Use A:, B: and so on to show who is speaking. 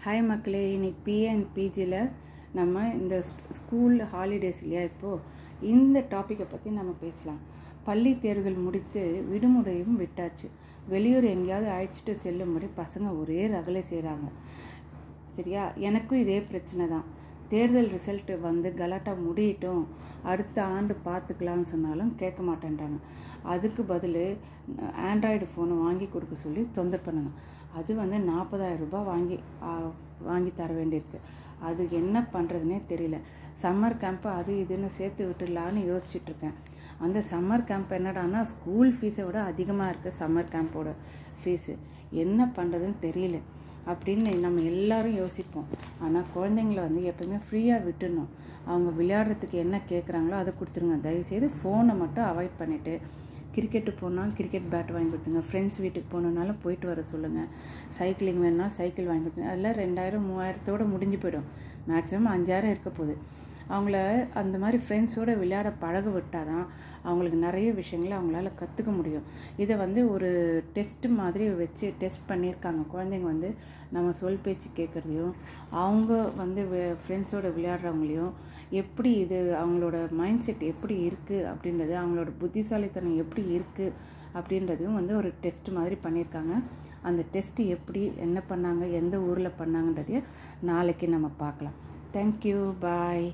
A: Hi மக்களே, இன்னைக்கு BA and பிஜியில் நம்ம இந்த ஸ்கூல் ஹாலிடேஸ் இல்லையா, இப்போது இந்த டாப்பிக்கை பற்றி நம்ம பேசலாம். பள்ளி தேர்வுகள் முடித்து விடுமுறையும் விட்டாச்சு. வெளியூர் எங்கேயாவது அழைச்சிட்டு செல்லும்படி பசங்க ஒரே ரகலை செய்கிறாங்க. சரியா? எனக்கும் இதே பிரச்சனை தான். தேர்தல் ரிசல்ட்டு வந்து கலாட்டா முடியட்டும், அடுத்த ஆண்டு பார்த்துக்கலான்னு சொன்னாலும் கேட்க மாட்டேன்றாங்க. அதுக்கு பதில் ஆண்ட்ராய்டு ஃபோனை வாங்கி கொடுக்க சொல்லி தொந்தரவு பண்ணுங்க. அது வந்து 40,000 ரூபாய் வாங்கி தர வேண்டியிருக்கு. அது என்ன பண்ணுறதுனே தெரியல. சம்மர் கேம்ப்பு அது இதுன்னு சேர்த்து விட்டுடலான்னு யோசிச்சுட்ருக்கேன். அந்த சம்மர் கேம்ப் என்னடான்னா ஸ்கூல் ஃபீஸை விட அதிகமாக இருக்குது. சம்மர் கேம்போட ஃபீஸு என்ன பண்ணுறதுன்னு தெரியல அப்படின்னு நம்ம எல்லோரும் யோசிப்போம். ஆனால் குழந்தைங்கள வந்து எப்போவுமே ஃப்ரீயாக விட்டுடணும். அவங்க விளையாடுறதுக்கு என்ன கேட்குறாங்களோ அதை கொடுத்துருங்க. தயவுசெய்து ஃபோனை மட்டும் அவாய்ட் பண்ணிவிட்டு, கிரிக்கெட்டு போனாலும் கிரிக்கெட் பேட் வாங்கி கொடுத்துங்க. ஃப்ரெண்ட்ஸ் வீட்டுக்கு போகணுன்னாலும் போயிட்டு வர சொல்லுங்கள். சைக்கிளிங் வேணுன்னா சைக்கிள் வாங்கி கொடுத்துங்க. அதில் 2000 3000 முடிஞ்சு போயிடும். மேக்ஸிமம் 5000 இருக்க போகுது. அவங்கள அந்த மாதிரி ஃப்ரெண்ட்ஸோடு விளையாட பழக விட்டால் தான் அவங்களுக்கு நிறைய விஷயங்களை அவங்களால கற்றுக்க முடியும். இதை வந்து ஒரு டெஸ்ட் மாதிரி வச்சு டெஸ்ட் பண்ணியிருக்காங்க. குழந்தைங்க வந்து நம்ம சொல் பேச்சு கேட்குறதையும், அவங்க வந்து ஃப்ரெண்ட்ஸோடு விளையாடுறவங்களையும் எப்படி இது அவங்களோட மைண்ட் செட் எப்படி இருக்குது அப்படின்றது, அவங்களோட புத்திசாலித்தனம் எப்படி இருக்குது அப்படின்றதையும் வந்து ஒரு டெஸ்ட் மாதிரி பண்ணியிருக்காங்க. அந்த டெஸ்ட்டு எப்படி என்ன பண்ணாங்க, எந்த ஊரில் பண்ணாங்கன்றதையும் நாளைக்கு நம்ம பார்க்கலாம். தேங்க்யூ, பாய்.